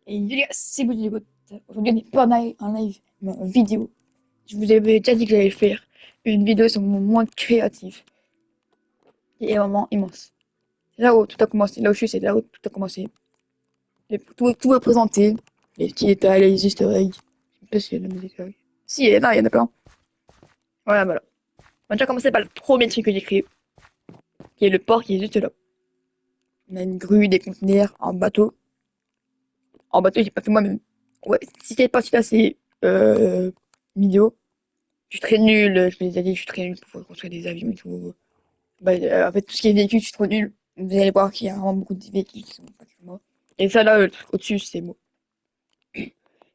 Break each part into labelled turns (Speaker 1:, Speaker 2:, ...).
Speaker 1: Et les gars, c'est vous écoute. Aujourd'hui, on n'est pas en live, mais en vidéo. Je vous avais déjà dit que j'allais faire une vidéo sur mon moins créatif. Qui est vraiment immense. C'est là où tout a commencé. Là où je suis, c'est là où tout a commencé. Tout est présenté. Les petits détails, les easter eggs. Je sais pas s'il y a de la musique. Si, il y en a plein. Voilà, voilà. On va déjà commencer par le premier truc que j'ai créé, qui est le port qui est juste là. On a une grue, des conteneurs, un bateau. En bateau, j'ai pas fait moi-même. Ouais, si cette partie-là, c'est vidéo. Je suis très nul, je me disais, je suis très nul pour construire des avions et tout. Bah, en fait, tout ce qui est véhicule, je suis trop nul. Vous allez voir qu'il y a vraiment beaucoup de véhicules qui sont pas que moi. Et ça, là, le truc au-dessus, c'est moi.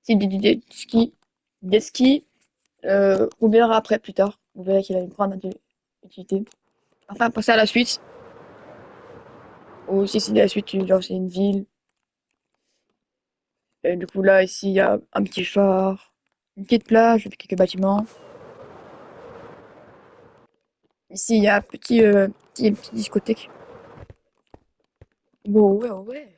Speaker 1: C'est des skis. Des skis, on verra après, plus tard. Vous verrez qu'il a une grande utilité. Enfin, passer à la suite. Ou si c'est la suite, genre, c'est une ville. Du coup, là, ici, il y a un petit phare, une petite plage avec quelques bâtiments. Ici, il y a une petite discothèque. Bon, ouais, ouais.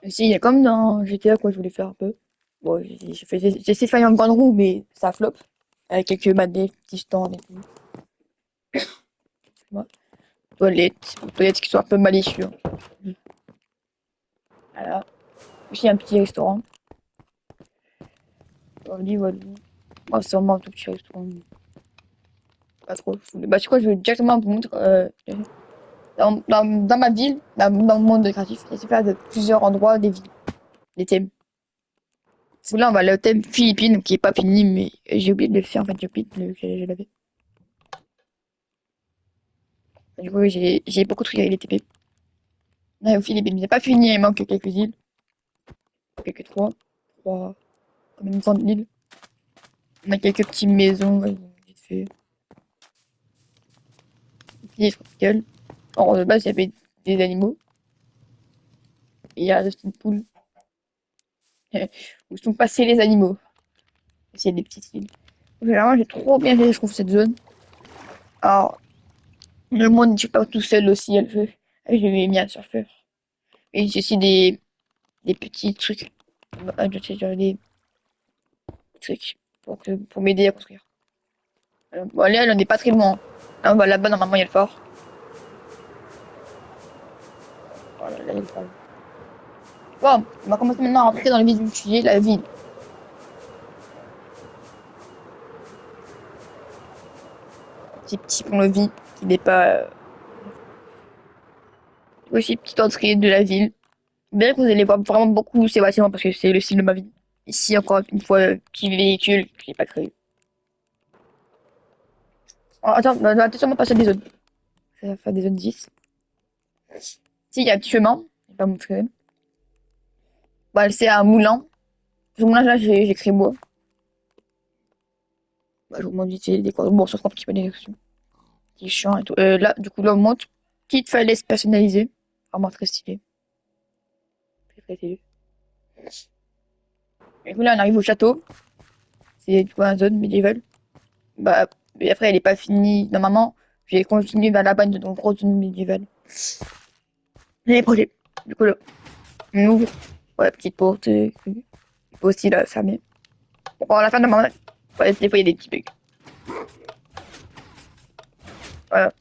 Speaker 1: Si, il y a comme dans GTA, quoi, je voulais faire un peu. Bon, j'ai essayé de faire une grande roue, mais ça flop. Avec quelques manets, petits stands et tout. Voilà. Toilettes qui sont un peu malicieux. Voilà. Aussi un petit restaurant. Voilà, voilà. Moi, c'est vraiment un tout petit restaurant. Pas trop fou. Bah, tu crois, je vais directement vous montrer. Dans ma ville, dans le monde créatif, il y a super de plusieurs endroits des villes, des thèmes. Parce que là, on va aller au thème Philippines, qui est pas fini, mais j'ai oublié de le faire, en fait, j'ai oublié de je l'avais. Du coup, j'ai beaucoup de trucs avec les TP. Là, aux Philippines, il n'est pas fini, il manque quelques îles. Quelques trois, comme une grande île. On a quelques petites maisons, vite fait. Des tropicales. Alors, de base, il y avait des animaux. Et il y a des petites poules. Où sont passés les animaux. Il y a des petites îles. Généralement, j'ai trop bien fait, je trouve, cette zone. Alors, le monde n'est pas tout seul aussi, elle veut. Je lui ai mis un surfeur. Et j'ai aussi des petits trucs. Je sais, genre des trucs pour m'aider à construire. Bon, là, elle en est pas très loin. Là, on va là-bas, normalement, il y a le fort. Voilà, là, il y a le fort. Bon, on va commencer maintenant à rentrer dans le vif du sujet, la ville. Petit petit pont-levis qui n'est pas aussi petite entrée de la ville. Bien que vous allez voir vraiment beaucoup ces bâtiments parce que c'est le style de ma ville. Ici, encore une fois, petit véhicule qui n'est pas créé. Oh, attends, on va sûrement passer des zones. Ça va faire des zones 10. Si, il y a un petit chemin. Je vais pas montrer. Bah, c'est un moulin. Ce moulin-là, j'ai créé moi. Bah, je vous montre vite fait les décors. Bon, ça sera un petit peu des petits champs et tout. Là, du coup, là, on monte. Petite falaise personnalisée. Vraiment très stylé. Très, très stylé. Et coup, là, on arrive au château. C'est du coup une zone médiévale. Bah, et après, elle est pas finie. Normalement, j'ai continué vers la bas de donc grosse zone médiévale. Les projets. Du coup, là, on ouvre. Ouais, petite porte. Il faut aussi la fermer. Bon, à la fin, normalement, ouais, des fois, il y a des petits bugs. Voilà.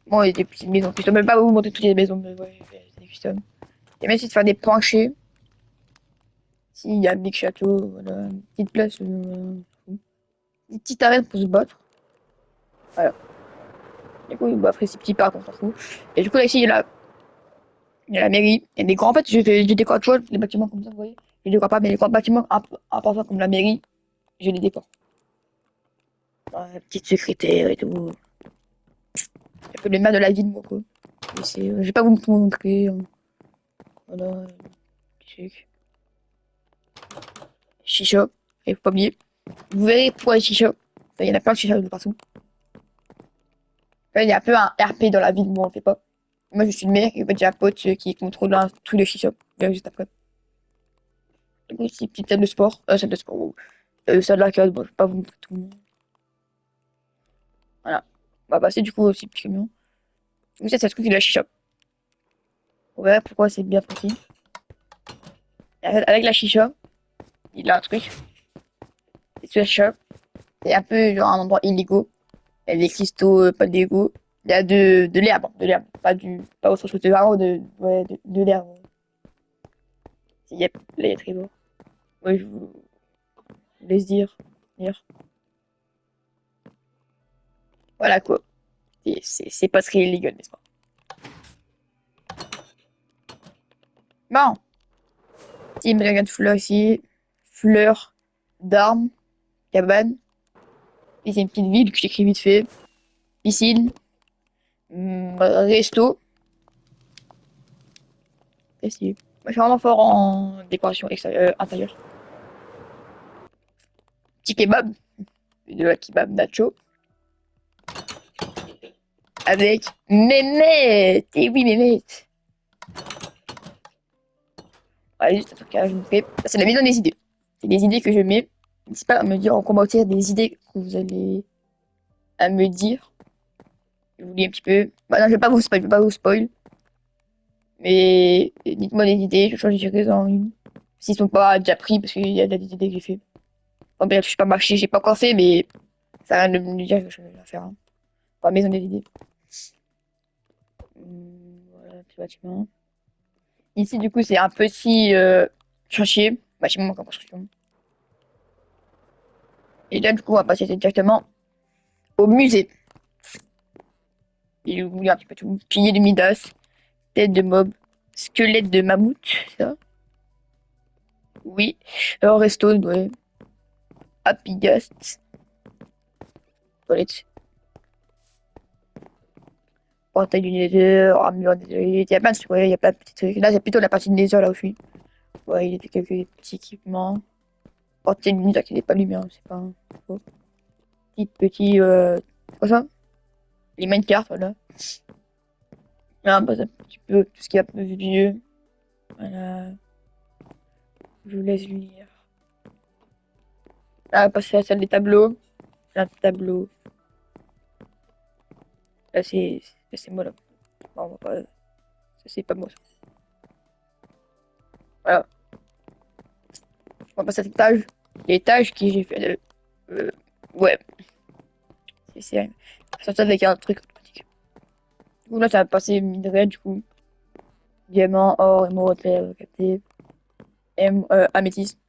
Speaker 1: Bon, il y a des petites maisons. Je ne peux même pas vous montrer toutes les maisons, mais ouais, c'est des customs. Et même si de faire des planchers. S'il y a un big château, voilà. Une petite place. Une petite arène pour se battre. Voilà. Du coup, bah, après, ces petits parcs, on s'en fout. Et du coup, là, ici, il y a la mairie. Il y a des grands, en fait, je décore toujours les bâtiments comme ça, vous voyez. Je décore pas, mais les grands bâtiments importants comme la mairie, je les décore. La petite secrétaire et tout. Un peu le maire de la ville, moi, quoi. Mais je vais pas vous montrer. Voilà, petit truc. Chicha. Et faut pas oublier. Vous verrez pourquoi les chichas. Enfin, il y en a plein de chichas de partout. Enfin, il y a un peu un RP dans la ville, moi, on fait pas. Moi, je suis le maire, et en fait, j'ai un pote qui contrôle tous les chichas. Juste après. Donc, ici, petite salle de sport. Salle de sport. Oh. Salle d'arcade, bon, je vais pas vous montrer tout. Voilà. On va passer du coup au petit camion. Donc ça, c'est le truc de la chicha. Ouais, pourquoi c'est bien précis. En fait, avec la chicha, il a un truc. C'est sur la chicha. C'est un peu genre un endroit illégaux. Il y a des cristaux, pas d'ego. Il y a de l'herbe, de l'herbe. Pas autre chose. C'est vraiment ouais, de l'herbe. Yep, là, il y a très beau. Ouais, je vous laisse dire. Voilà quoi. C'est pas très illégal, n'est-ce pas? Bon, si, mais regarde fleurs ici. Fleurs, d'armes, cabane. Et c'est une petite ville que j'écris vite fait. Piscine, resto. Et si. Moi, je suis vraiment fort en décoration extérieure, intérieure. Petit kebab, de la kebab nacho. Avec Mehmet. Et oui, Mehmet. Ouais, juste un truc que je me fais. C'est la maison des idées. C'est des idées que je mets. N'hésitez pas à me dire en commentaire des idées que vous allez à me dire. Je vous lis un petit peu. Bah non, je vais pas vous spoil. Mais dites-moi des idées, je change quelques-uns une. S'ils sont pas déjà pris, parce qu'il y a des idées que j'ai fait. Bon, bref, je suis pas marché, j'ai pas encore fait, mais ça a rien de me dire que je vais la faire. Hein. Pas maison des idées. Voilà, petit bâtiment. Ici, du coup, c'est un petit chantier, bâtiment en construction. Et là, du coup, on va passer directement au musée. Et vous voulez un petit peu tout. Pilier de Midas, tête de mob, squelette de mammouth, ça. Oui. Alors, resto, ouais. Happy Ghost, toilette. Portail du Nether, armure des il y a plein de trucs, ouais, il y a plein de petits trucs. Là, c'est plutôt la partie de Nether, là où je suis. Ouais, il y a quelques petits équipements. Portail du Nether qui n'est pas lumière, c'est pas un faux. Petit, quoi ça? Les minecarts, voilà. Là, bah, un petit peu tout ce qui est un peu vieux. Voilà. Je vous laisse lire. Là, passer à la salle des tableaux. Là, tableau. Là, c'est moi, là. Bon, on va pas, ça, c'est pas moi, ça. Voilà. On va passer à l'étage. L'étage qui j'ai fait, euh, ouais. C'est sorti avec un truc automatique. Du coup, là, ça va passer minerai, du coup. Diamant, or, émeraude, capté. Améthyste,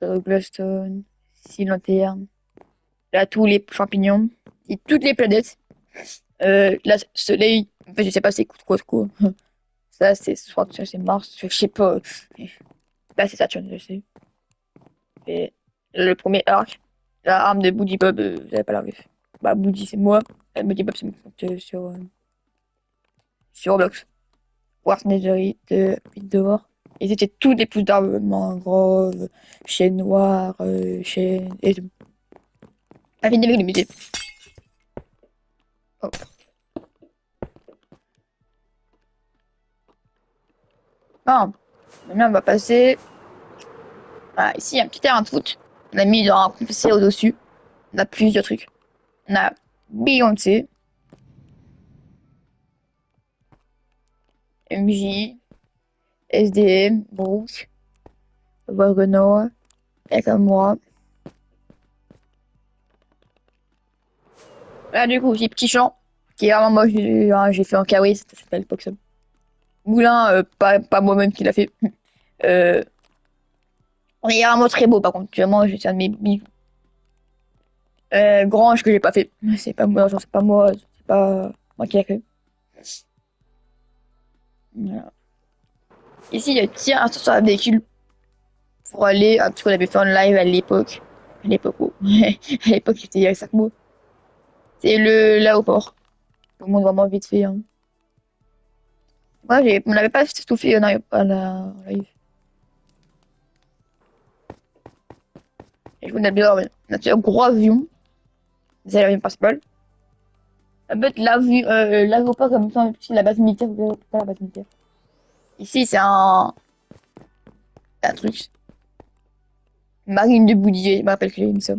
Speaker 1: glowstone, scie lanterne. Là, tous les champignons. Et toutes les planètes. Là, soleil. En fait, je sais pas c'est quoi. Ça, c'est Mars. Je sais pas. Là, c'est Saturne, je sais. Et le premier arc. La arme de Boody Bob, vous avez pas la ref. Bah, Boody, c'est moi. Boody Bob, c'est mon compte sur Roblox. Wars Netherite, Pit d'or. Et c'était tous des pousses d'arbres, mangrove, chêne noir, chêne et tout. Ah, venez avec le musée. Oh. Ah, maintenant on va passer. Voilà, ici, il y a un petit terrain de foot. On a mis genre un professeur au-dessus. On a plusieurs trucs. On a Beyoncé, MJ, SDM, Brooke, Wagner, et comme moi. Là, du coup, j'ai petit champ, qui est vraiment moche. J'ai fait en kawaii, ça s'appelle Poxum. Moulin, pas moi-même qui l'a fait. Euh, il est vraiment très beau, par contre. Vraiment, c'est un de mes bijoux. Grange que j'ai pas fait. C'est pas moi, genre, c'est pas moi, c'est pas moi qui l'a fait. Voilà. Ici, il y a tiens, un sur un véhicule pour aller, parce qu'on avait fait en live à l'époque. À l'époque, où à l'époque, c'était il y a 5 mois. C'est l'aéroport. On monte vraiment vite fait. Hein. Moi, on n'avait pas tout fait à la en live. Et je vous ai bien, on a fait un gros avion. C'est l'avion principal. En fait, l'aéroport, comme ça, c'est la base militaire, pas la base militaire. Ici, c'est un truc. Marine de Boudier, je me rappelle que j'ai mis ça.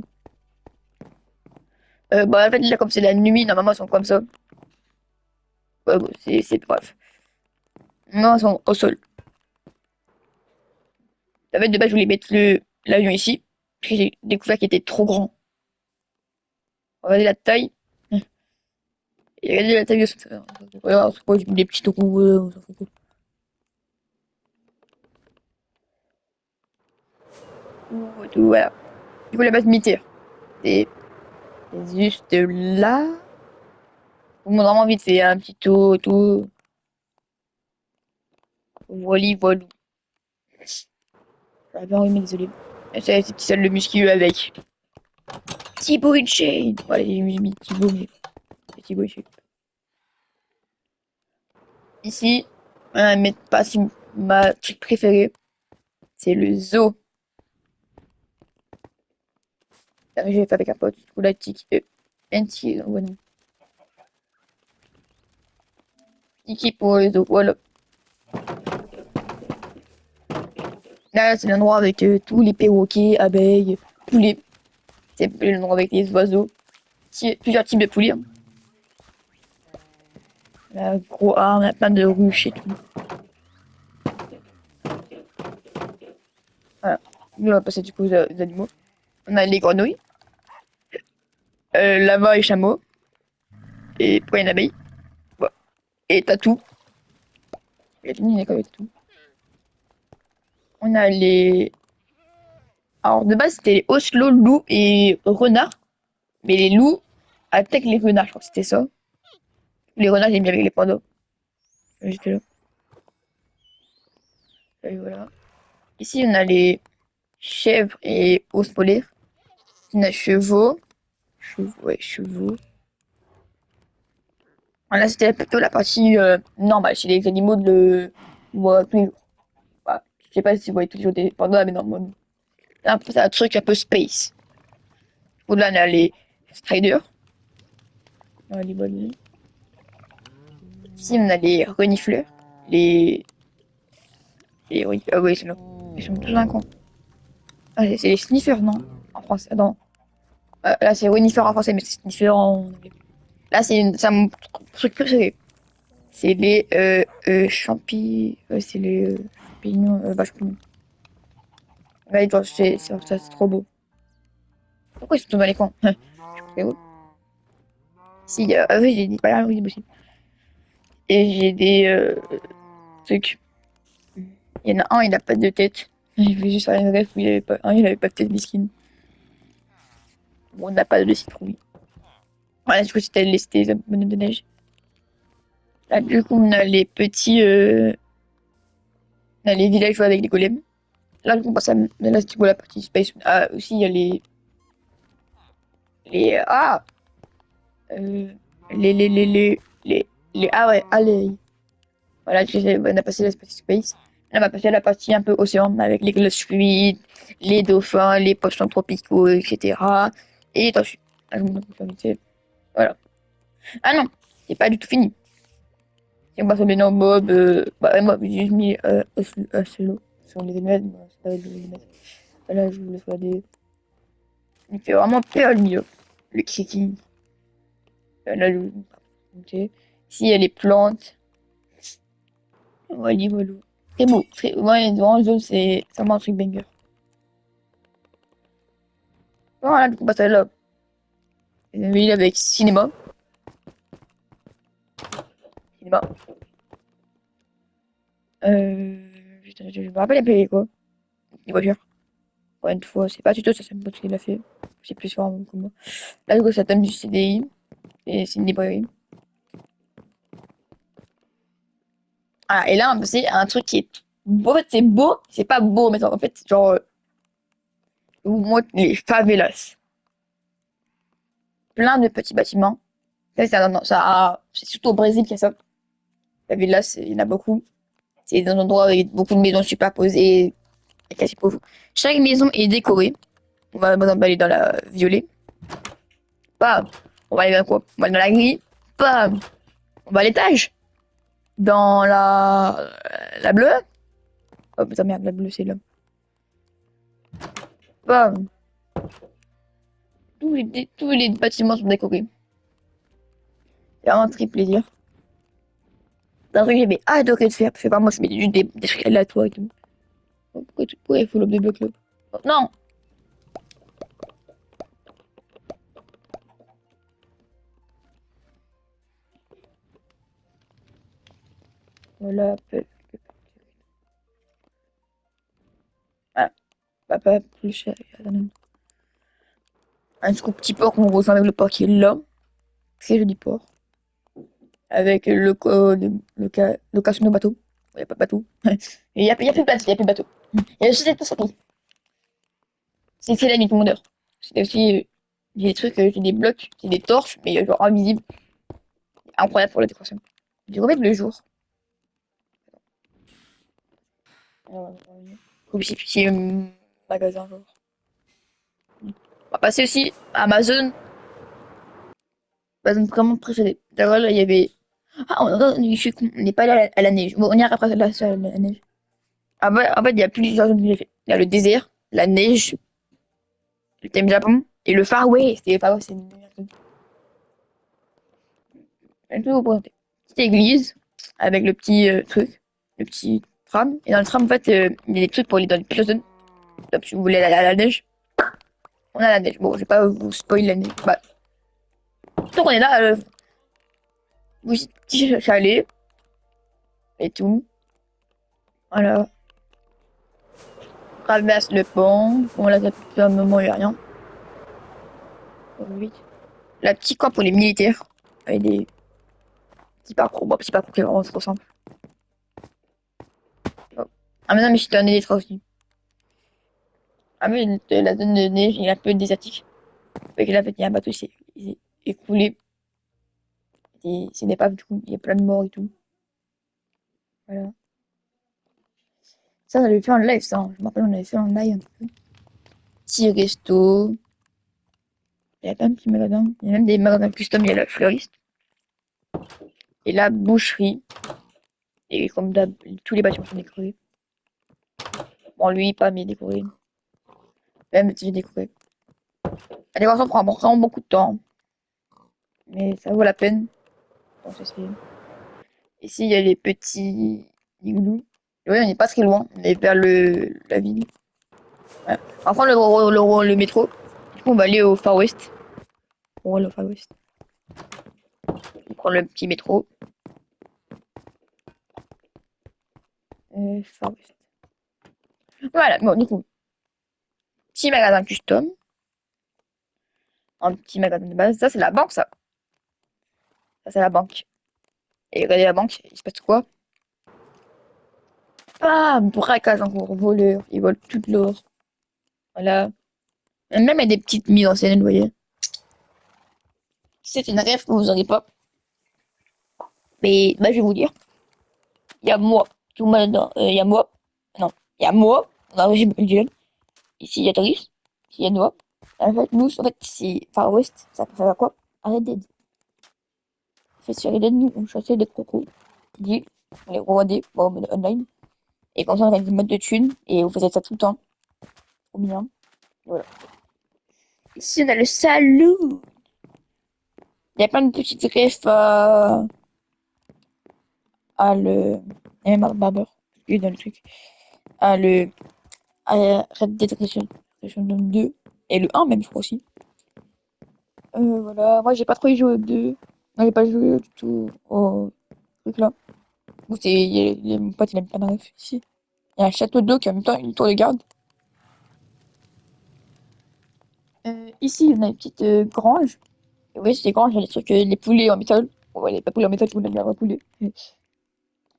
Speaker 1: Bah, en fait, là, comme c'est la nuit, normalement, ils sont comme ça. Ouais, bon, c'est bref. Non, elles sont au sol. En fait, de base, je voulais mettre l'avion ici. Puis j'ai découvert qu'il était trop grand. Regardez la taille. Et regardez la taille de ça. Voilà, c'est quoi, j'ai mis des petits trous. On s'en fout. Tout, voilà. Du coup, la base militaire. C'est c'est juste là. Je vous montre vraiment vite. C'est un petit tour, tout. Voilà, voilà. J'avais pas envie, mais désolé. Et c'est ces petits salles de muscu avec Thibaut InShape. Voilà, j'ai mis Thibaut, mais c'est Thibaut InShape. Ici, mais pas si ma truc préférée, c'est le zoo. Ah, j'ai fait avec un pote, du coup, la tic, NT, ouais, non. Tiki pour le zoo, voilà. Là, c'est l'endroit avec tous les perroquets, abeilles, poulets. C'est l'endroit avec les oiseaux. Plusieurs types de poulets, hein. Là, gros arbre, il y a plein de ruches et tout. Voilà. Nous, on va passer du coup aux animaux. On a les grenouilles, lama et chameau, et pourquoi une abeille. Voilà. Et tatou. Il a fini avec tatou. On a les. Alors, de base, c'était les oslo, loups et renards. Mais les loups attaquent les renards, je crois que c'était ça. Les renards, j'ai mis avec les pandas. J'étais là. Et voilà. Ici, on a les chèvres et ours polaires. On a chevaux. Chevaux, ouais, chevaux. Voilà, c'était plutôt la partie normale chez les animaux tous les jours. Voilà. Je sais pas si vous voyez tous les jours des pandas, mais normalement. C'est un truc un peu space. Au-delà, on a les striders. Ah, les bonnes. Ici, on a les renifleurs. Les. Ah oui, c'est là. Ils sont tous un coin. Ah, c'est les sniffers, non? En français. Non. Là, c'est renifleurs en français, mais c'est sniffer en anglais. Là, c'est mon truc préféré. C'est les c'est les champignons. Champignons. Ouais, genre, c'est trop beau. Pourquoi ils sont tombés dans les coins? Je trouve ça beau. Si, oui, j'ai dit pas là, oui, aussi. Et j'ai des trucs. Il y en a un, il a pas de tête. Il fait juste faire une ref où il avait pas, il avait pas de tête, miskin. Bon, on n'a pas de citrouille. Voilà, du coup, c'était les bonhommes de neige. Là, du coup, on a les petits, on a les villageois avec les golems. Là, on passe à, là, c'est la partie space. Ah, aussi, il y a les, euh, les, les, les, les, ah ouais, allez. Voilà, on a passé la partie space. Là, on va passer à la partie un peu océan avec les glaces fluides, les dauphins, les poissons tropicaux, etc. Et attention, là, je vous montre vite fait. Voilà. Ah non, c'est pas du tout fini. Si on passe maintenant au mob, moi, j'ai juste mis Oslo sur les émettes, moi, c'est pas les émettes. Là, je vous laisse regarder. Il fait vraiment peur, lui, le kicking. Là, ok. Ici, il y a les plantes. Voilà, voilà. C'est beau. Ouais, vraiment, le zone, c'est vraiment un truc banger. Voilà, du coup, bah, ça là. Une ville avec cinéma. Cinéma. Putain, je me rappelle un peu quoi. Les voitures. Encore une fois, c'est pas du tout ça, c'est pas ce qu'il a fait. C'est plus fort que moi. Là, du coup, ça tombe du CDI. Et c'est une librairie. Ah, et là, c'est un truc qui est beau. En fait, c'est beau. C'est pas beau, mais en fait, genre, je vous montre les favelas. Plein de petits bâtiments. C'est surtout au Brésil qu'il y a ça. Favelas, il y en a beaucoup. C'est des endroits avec beaucoup de maisons superposées, et quasi pauvres. Chaque maison est décorée. On va par exemple aller dans la violet. Bam. On va aller dans quoi? On va aller dans la gris. Bam. On va à l'étage. Dans la bleue. Oh putain merde, la bleue c'est là. Bam. Tous les bâtiments sont décorés. C'est vraiment un très plaisir. C'est un truc que j'avais adoré de faire. Je sais pas, moi, je mettais juste des trucs aléatoires et tout. Pourquoi il faut l'homme de bloc là? Oh, non! Voilà, ah, pas plus. Un tout petit port qu'on rejoint avec le port qui est là. Très joli port. Avec location de bateau. Il n'y a pas de bateau. Il y a plus de bateau. Il y a plus de bateau. Il y a juste des sorties. C'est la nuit, tout le monde dort. C'est aussi des trucs, j'ai des blocs, c'est des torches, mais genre invisibles. Incroyable pour la décoration. Je vais remettre le jour. Comme si petit magasin genre. On va passer aussi à Amazon. Amazon vraiment précédé. D'ailleurs là il y avait. Ah je suis con, on n'est pas allé à la neige. Bon, on ira après la neige. Ah ouais, en fait il y a plusieurs zones que j'ai fait. Il y a le désert, la neige, le thème Japon et le Far West. Et le Far West c'est une meilleure zone. Je vais vous présenter. Petite église avec le petit truc, le petit tram. Et dans le tram en fait il y a des trucs pour aller dans les pires zones. Donc, si vous voulez aller à la neige, on a la neige. Bon, je vais pas vous spoil la neige. Bah, tant qu'on est là, oui, petit chalet et tout. Voilà. Traverse le pont. Bon, là, depuis un moment, il n'y a rien. Oui. La petite camp pour les militaires. Avec des petits parcours. Bon, petit parcours qui est vraiment trop simple. Oh. Ah, mais non, mais j'étais en électra aussi. Ah, mais la zone de neige est un peu désertique. Fait que là, en fait, il y a un bateau, il s'est écroulé. C'est des épaves, du coup, il y a plein de morts et tout. Voilà. Ça, on avait fait en live, ça. Je me rappelle, on avait fait en live un peu. Petit resto. Il y a plein de petits magasins. Il y a même des magasins custom, il y a la fleuriste. Et la boucherie. Et comme d'hab, tous les bâtiments sont décorés. Bon, lui, pas, mais décoré. Même si j'ai décoré. La décoration prend vraiment beaucoup de temps. Mais ça vaut la peine. Donc, c'est fait. Ici, il y a les petits igloos. Oui, on n'est pas très loin. On est vers la ville. Ouais. On va prendre le métro. Du coup, on va aller au Far West. On va aller au Far West. On prend le petit métro. Far West. Voilà, bon, du coup, petit magasin custom. Un petit magasin de base. Ça, c'est la banque, ça. Ça, c'est la banque. Et regardez la banque, il se passe quoi? Bam! Braquage encore, voleur. Ils volent toute l'or. Voilà. Et même il y a des petites mises en scène, vous voyez. C'est une rêve que vous n'aurez pas. Mais bah, je vais vous dire. Il y a moi. Tout le monde, il y a moi. Non. Il y a moi. Dans le régime individuel. Ici, il y a Driss. Ici, il y a Noah. En fait, nous, en fait, c'est Far West. Ça va quoi? Red Dead. En fait, sur Red Dead, nous, on chassait des crocos. Dit, on les rewardait. Bon, mais online. Et comme ça, on avait des modes de thunes. Et on faisait ça tout le temps. Trop bien. Voilà. Ici, on a le salon. Il y a plein de petites refs à le. Il y a même un barber. Lui, dans le truc. À le. À Red Dead Redemption 2. Et le 1 même, je crois aussi. Voilà. Moi, j'ai pas trop joué au 2. Moi, j'ai pas joué du tout au truc là. Bon, mon pote, il aime pas de ref ici. Il y a un château d'eau qui a en même temps une tour de garde. Ici, on a une petite grange. Et oui, c'est des granges, il y a des trucs, les poulets en métal. Bon, ouais, les pas poulets en métal, tout le monde aime bien les poulets. Un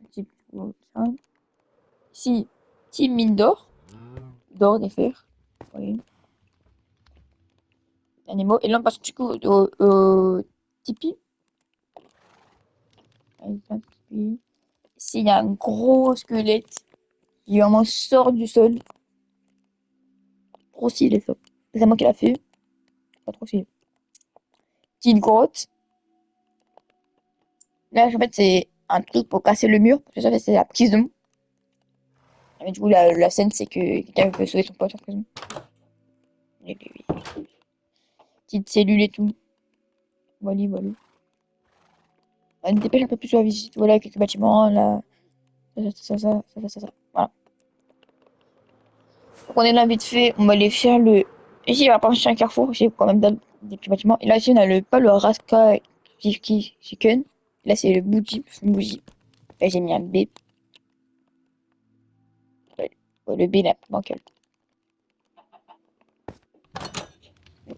Speaker 1: petit peu ça. Ici, petite mine d'or des fers. Oui, animaux. Et là, on passe du coup au Tipeee. Allez, un Tipeee. Ici, il y a un gros squelette qui vraiment sort du sol. Trop stylé, ça. C'est moi qui l'a fait. Pas trop stylé. Petite grotte. Là, en fait, c'est un truc pour casser le mur. Parce que ça, c'est la prison. Et du coup, la scène, c'est que quelqu'un veut sauver son pote en prison. Et lui, petite cellule et tout. Voilà, voilà. On dépêche un peu plus sur la visite. Voilà, quelques bâtiments, là. Ça. Voilà. Donc on est là vite fait, on va aller faire le. Ici, on va passer un carrefour, j'ai quand même des petits bâtiments. Et là, ici, on a pas le Raska Chicken. Là, c'est le bougie. Là, j'ai mis un B. Ouais, le B, là, bancal.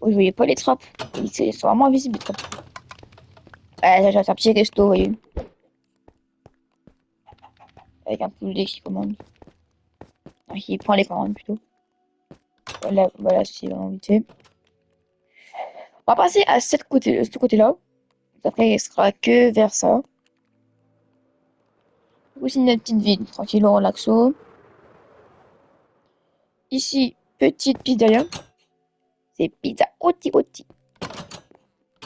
Speaker 1: Oh, je voyais pas les trappes. C'est vraiment invisible, les trappes. Ah, c'est un petit resto, vous voyez. Avec un poulet qui commande. Enfin, qui prend les commandes, plutôt. Voilà, c'est vraiment vite fait. On va passer à ce côté-là. Après, il sera que vers ça. Aussi, une petite ville, tranquille, relaxo. Ici, petite pizzeria. C'est pizza Oti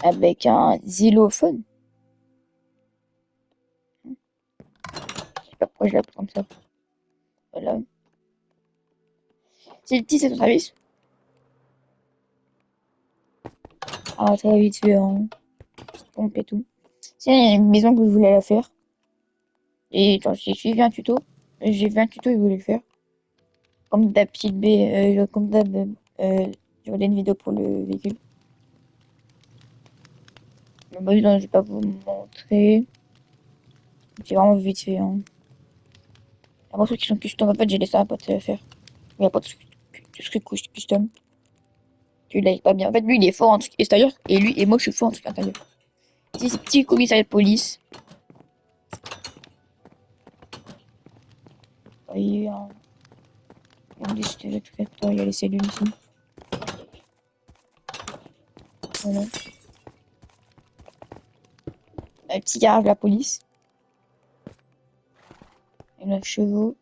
Speaker 1: avec un xylophone. Je sais pas pourquoi je l'appelle comme ça. Voilà. C'est le petit, c'est ton service. Ah, très vite fait, hein. Petite pompe et tout. C'est une maison que je voulais la faire. Et quand j'ai suivi un tuto, j'ai vu un tuto, il voulait le faire. Comme d'hab, petite B, comme d'hab, je regardais une vidéo pour le véhicule. Mais bon, non, je vais pas vous montrer. C'est vraiment vite fait, hein. Après, ceux qui sont custom, en fait, j'ai laissé un pote faire. Il n'y a pas de truc custom. Tu l'as pas bien. En fait, lui, il est fort en truc extérieur. Et moi, je suis fort en truc intérieur. Ici, c'est petit commissariat de police. Voyez, on dit c'était le truc. Il y a les cellules ici. Voilà. Un petit garage de la police. Et un chevaux.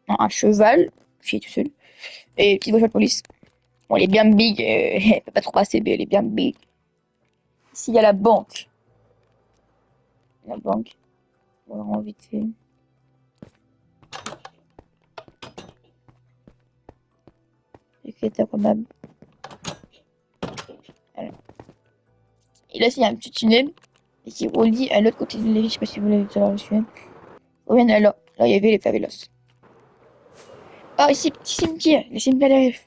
Speaker 1: Non, un cheval. Je suis tout seul. Et petite voiture de police. Bon, elle est bien big. Elle peut pas trop passer, mais elle est bien big. Ici, il y a la banque. La banque. Vraiment vite fait. Secrétaire comptable. Voilà. Et là, il y a un petit tunnel. Et qui relie à l'autre côté de l'île. Je sais pas si vous l'avez déjà reçu. Oui, alors. Là, il y avait les favelas. Ah, ici, petit cimetière. Le cimetière des rêves.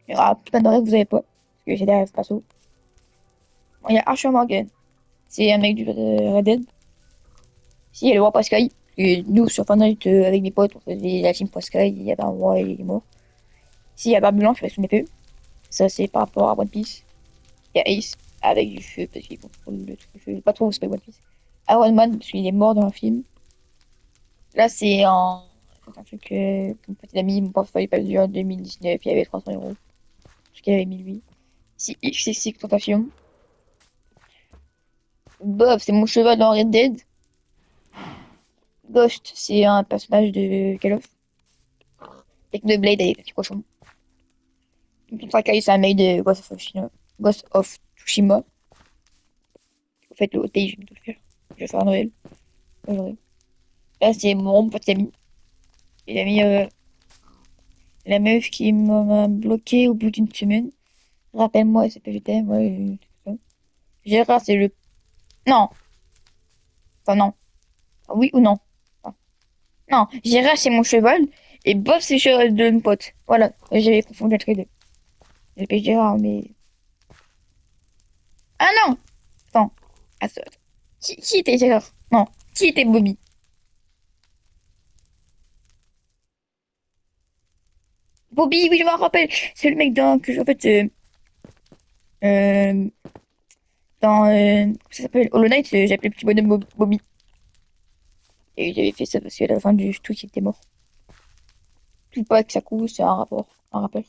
Speaker 1: Il y aura plein de rêves que vous avez pas. Parce que j'ai des rêves perso. Bon, il y a Archer Morgan. C'est un mec du Red Dead. Ici, il y a le roi Pascal. Et nous, sur Fortnite, avec mes potes, on faisait la team Pascal. Il y avait un roi, il est mort. Ici, il y a Barbe Blanche avec son épée. Ça, c'est par rapport à One Piece. Il y a Ace avec du feu parce qu'il contrôle le truc. Je sais pas trop où c'est pas One Piece. Iron Man parce qu'il est mort dans le film. Là, c'est un truc que mon petit ami, mon portefeuille perdu en 2019. Il y avait 300 €. Parce qu'il avait mis lui. Ici, XXX Tentation. Bob, c'est mon cheval dans Red Dead. Ghost, c'est un personnage de Call of. Technoblade avec le petit cochon. Sakai, c'est un mec de Ghost of Tsushima. Vous faites le OTI, je vais tout le faire. Je vais faire un Noël. Aujourd'hui. Là, c'est mon petit ami. Il a mis la meuf qui m'a bloqué au bout d'une semaine. Rappelle-moi, c'est PGT. Ouais, c'est ça. Gérard, c'est le. Non! Enfin, non. Oui ou non? Enfin, non, Gérard, c'est mon cheval. Et Bob, c'est le cheval de mon pote. Voilà, j'avais confondu entre les deux. J'ai Gérard, mais. Ah non! Attends. Attends. Qui était Gérard? Non. Qui était Bobby? Bobby, oui, je me rappelle. C'est le mec en fait, euh, ça s'appelle Hollow Knight, j'appelais le petit bonhomme Bobby. Et j'avais fait ça parce qu'à la fin du truc, il était mort. Tout pas que ça coûte, c'est un rappel.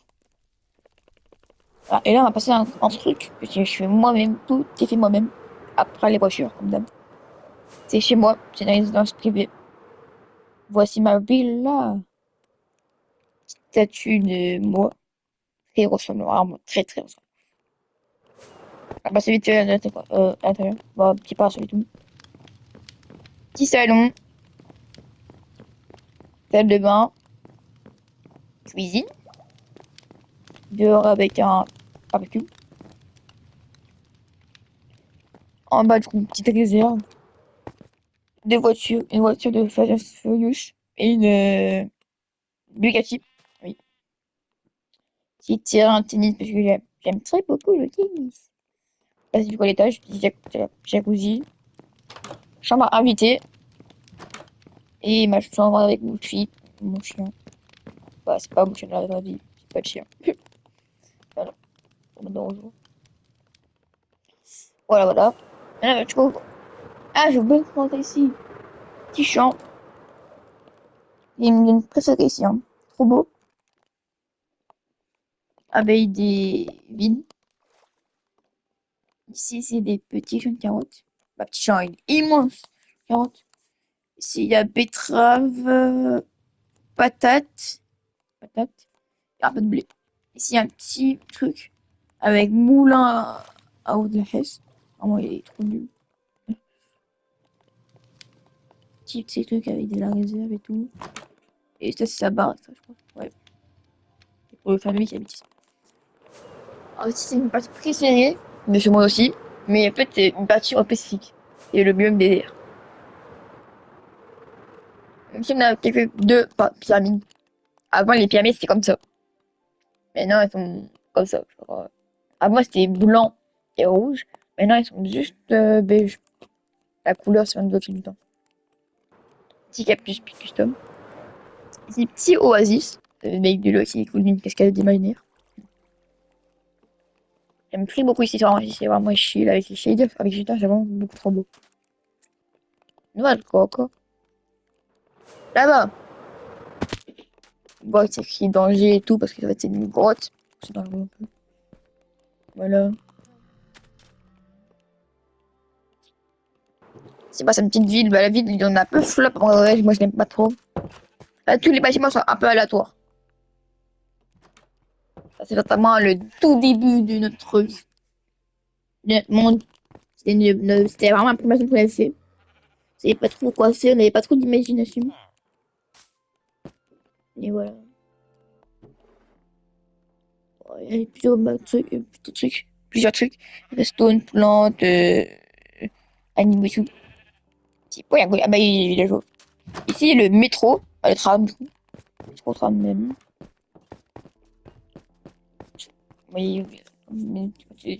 Speaker 1: Ah, et là, on va passer un truc que je fais moi-même, tout est fait moi-même. Après les voitures, comme d'hab. C'est chez moi, c'est une résidence privée. Voici ma villa. Statue de moi. Très ressemblant, vraiment très très ressemblant. On va passer vite fait à l'intérieur. Bon, petit parasol et tout. Petit salon, salle de bain, cuisine. Dehors avec un barbecue. En bas, du coup, une petite réserve. Deux voitures. Une voiture de Fast and Furious et une Bugatti. Oui. Qui tire un tennis parce que j'aime très beaucoup le tennis. Là, c'est du coup à l'étage. Jacuzzi. Chambre à inviter. Et ma chambre avec mon chien. Mon chien. Bah, c'est pas mon chien dans la vraie vie. C'est pas de chien. Voilà. On dort au jour. Voilà, voilà. Ah, tu vois. Ah, j'ai oublié de montrer ici. Petit champ. Il y a une préférée ici, hein. Trop beau. Avec des vignes. Ici, c'est des petits champs de carottes. Bah, petit champ, il est immense. Carottes. Ici, il y a betterave, patate. Patate. Et un peu de blé. Ici, il y a un petit truc avec moulin à eau de la Hesse. Vraiment, il est trop nul. Petit, ces trucs avec de la réserve et tout. Et ça, c'est sa baraque, ça, je crois. Ouais. C'est pour le famille qui habite ici. Alors, ici, c'est une partie préférée de chez moi aussi. Mais en fait, c'est une partie spécifique. C'est le biome des airs. Ici, on a quelques deux pyramides. Avant, les pyramides, c'était comme ça. Maintenant, elles sont comme ça. Genre, avant, c'était blanc et rouge. Maintenant, elles sont juste beige. La couleur, c'est un autre du temps. Petit cactus custom. Ici, petit oasis. Avec de l'eau qui coule d'une cascade imaginaire. J'aime plus beaucoup ici. C'est vraiment chill avec les shaders. Avec les shaders, c'est vraiment beaucoup trop beau. Nouvelle quoi, quoi. Là-bas. Bon, c'est écrit danger et tout parce que en fait, c'est une grotte. C'est dangereux un peu. Voilà. C'est pas sa petite ville. Bah, la ville, il y en a un peu flop. Ouais, moi, je l'aime pas trop. Là, tous les bâtiments sont un peu aléatoires. Ça, c'est notamment le tout début de notre monde. C'était vraiment la première chose qu'on avait fait. On savait pas trop quoi faire, on n'avait pas trop d'imagination. Et voilà. Ouais, il y avait plusieurs trucs. Stone, plantes, animaux et tout. C'est pas, ah bah, il y a villageois. Ici, le métro, le tram, métro, tram même. Oui, mais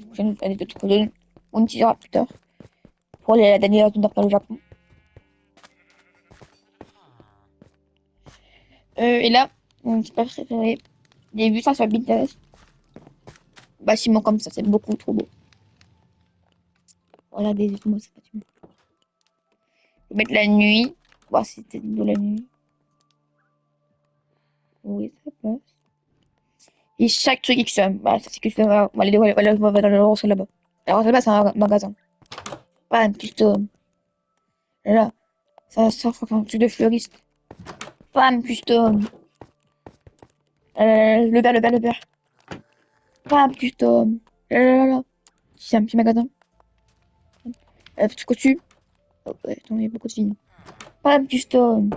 Speaker 1: prochaine anecdote que on utilisera plus tard pour la dernière zone d'après le Japon. Et là, mon petit préféré, j'ai vu ça sur Pinterest. Bâtiment comme ça, c'est beaucoup trop beau. Voilà des comment ça bâtiment. Je vais mettre la nuit, voir si c'était de la nuit. Oui, ça passe. Et chaque truc XM, bah, c'est que je fais, on va le lancer là-bas. Alors là-bas, c'est un magasin. Pas un custom. Là, ça faut un truc de fleuriste. Pas un custom. Le père. Pas un custom. Là. C'est un petit magasin. Petit costume. Oh, ouais, attends, il y a beaucoup de films. Pas un custom.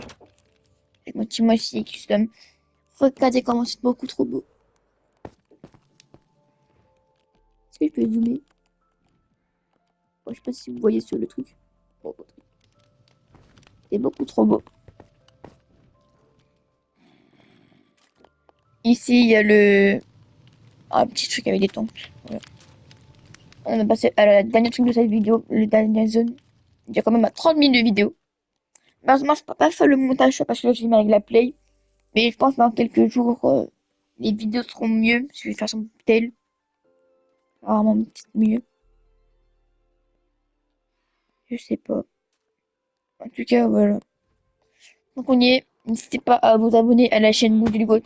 Speaker 1: Avec mon petit mochi custom. Regardez comment c'est beaucoup trop beau. Est-ce que je peux zoomer? Bon, je sais pas si vous voyez sur le truc. Oh, c'est beaucoup trop beau. Ici, il y a un petit truc avec des tentes. Voilà. On a passé à la dernière truc de cette vidéo, le dernier zone. Il y a quand même à 30 minutes de vidéo. Malheureusement, je peux pas faire le montage parce que là, je filme avec la Play. Mais je pense que dans quelques jours, les vidéos seront mieux. Je vais faire son tel. Vraiment mieux. Je sais pas. En tout cas, voilà. Donc on y est. N'hésitez pas à vous abonner à la chaîne Boudigot.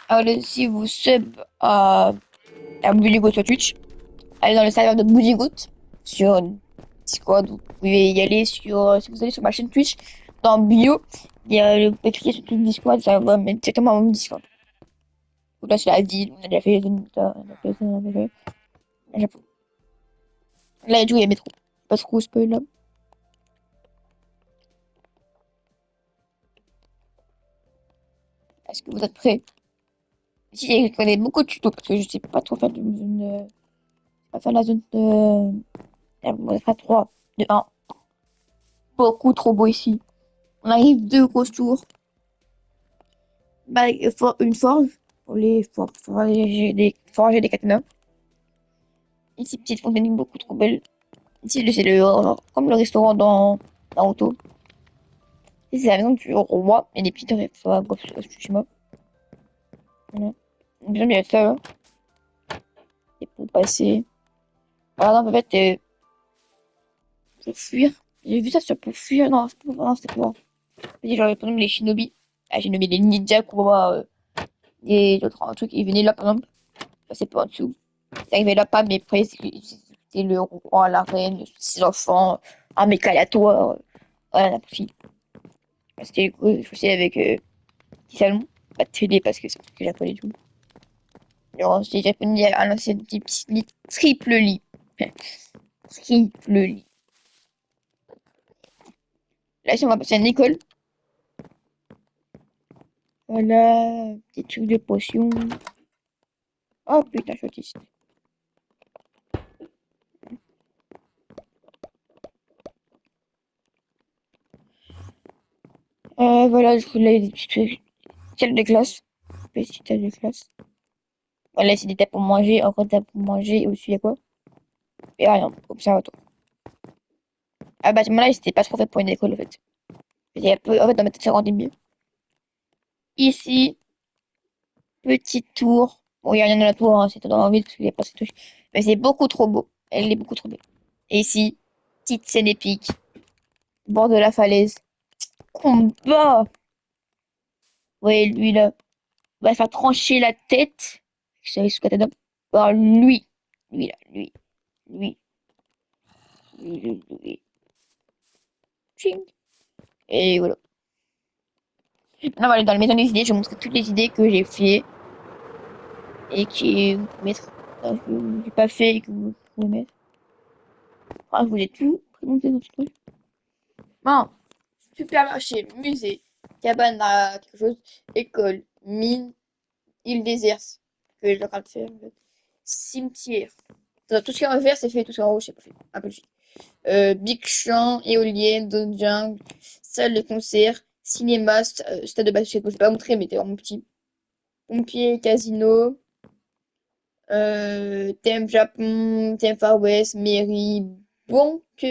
Speaker 1: Allez, si vous sub à Boudigot sur Twitch, allez dans le serveur de Boudigot sur Discord. Vous pouvez y aller si vous allez sur ma chaîne Twitch, dans bio, il y a le cliquer sur le Discord, ça va mettre directement à mon Discord. Donc là, c'est la ville, on a déjà fait, Japon. Là, du coup, il y a métro. Pas trop spoil là. Est-ce que vous êtes prêts? Si, je connais beaucoup de tutos parce que je sais pas trop faire de la fin de la zone de 3, de 1. Beaucoup trop beau ici. On arrive deux grosses tours. Bah, une forge pour les forger des cadenas. Ici, petite fontaine beaucoup trop belle. Ici, c'est comme le restaurant dans Naruto. Ici, c'est la maison du roi. Il y a des petites réformes à gauche de Tsushima. Voilà. J'aime bien ça, là. Et pour passer. Voilà, en fait, pour fuir. J'ai vu ça sur pour fuir. Non, c'était pour. Genre, par exemple, les shinobi. Ah, shinobi, les ninjas, quoi. Et d'autres trucs, ils venaient là, par exemple. Ça, c'est pas en dessous. Ils arrivaient là, pas, mais après, c'était le roi, la reine, ses enfants, un mec aléatoire. Voilà, la petite. C'était cool. Je faisais avec petit salon. Pas de télé parce que c'est ce que j'appelais tout. Alors, j'ai répondu à l'ancienne petit lit, triple lit. Triple lit. Là, si on va passer à une école. Voilà, petit truc de potion. Oh putain, je suis autiste. Voilà, je voulais des petites salles de classe. Petite salle de classe. Voilà, c'est des tables pour manger, encore des tables pour manger, et aussi, il y a quoi? Et rien, observatoire. Ah, bah, là, c'était pas trop fait pour une école, en fait. Il y a peu, en fait, dans ma tête, ça rendait mieux. Ici, petite tour. Bon, il y a rien dans la tour, hein, c'est dans l'envie parce qu'il n'y a pas cette touche. Mais c'est beaucoup trop beau. Elle est beaucoup trop belle. Et ici, petite scène épique. Bord de la falaise. Combat! Ouais, lui, là, va se faire trancher la tête. Je savais ce katana. Par lui. Lui, là, lui. Lui. Lui. Ching. Et voilà. Maintenant, on va aller dans la maison des idées. Je vais vous montrer toutes les idées que j'ai fait et que vous pouvez mettre. Que j'ai pas fait et que vous pouvez mettre. Ah, je vous ai tout présenté dans ce truc. Bon, supermarché, musée, cabane à quelque chose, école, mine, île déserte, que je suis en train de faire, en fait. Cimetière. Tout ce qui est en vert, c'est fait, tout ce qui est en rouge, c'est pas fait. Un peu logique. Big Champ, éolienne, zone jungle, salle de concert, cinéma, stade de basket, je vais pas montrer, mais t'es vraiment petit. Pompier, casino, thème Japon, thème Far West, mairie, banque,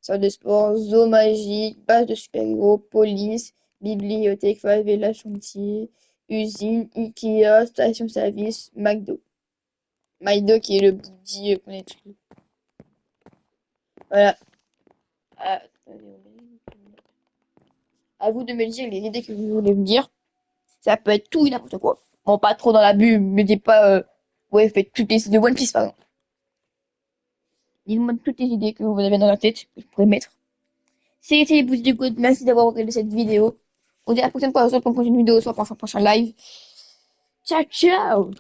Speaker 1: salle de sport, zoo magique, base de super-héros, police, bibliothèque, favela, chantier, usine, Ikea, station-service, McDo. McDo qui est le bouddhi qu'on est dessus. Voilà. Ah, à vous de me dire les idées que vous voulez me dire. Ça peut être tout et n'importe quoi. Bon, pas trop dans l'abus, me dites pas, ouais, faites toutes les idées de One Piece, par exemple. Dites-moi toutes les idées que vous avez dans la tête, que je pourrais mettre. C'était les boosts du code. Merci d'avoir regardé cette vidéo. On se dit à la prochaine fois, soit pour une prochaine vidéo, soit pour un prochain live. Ciao, ciao!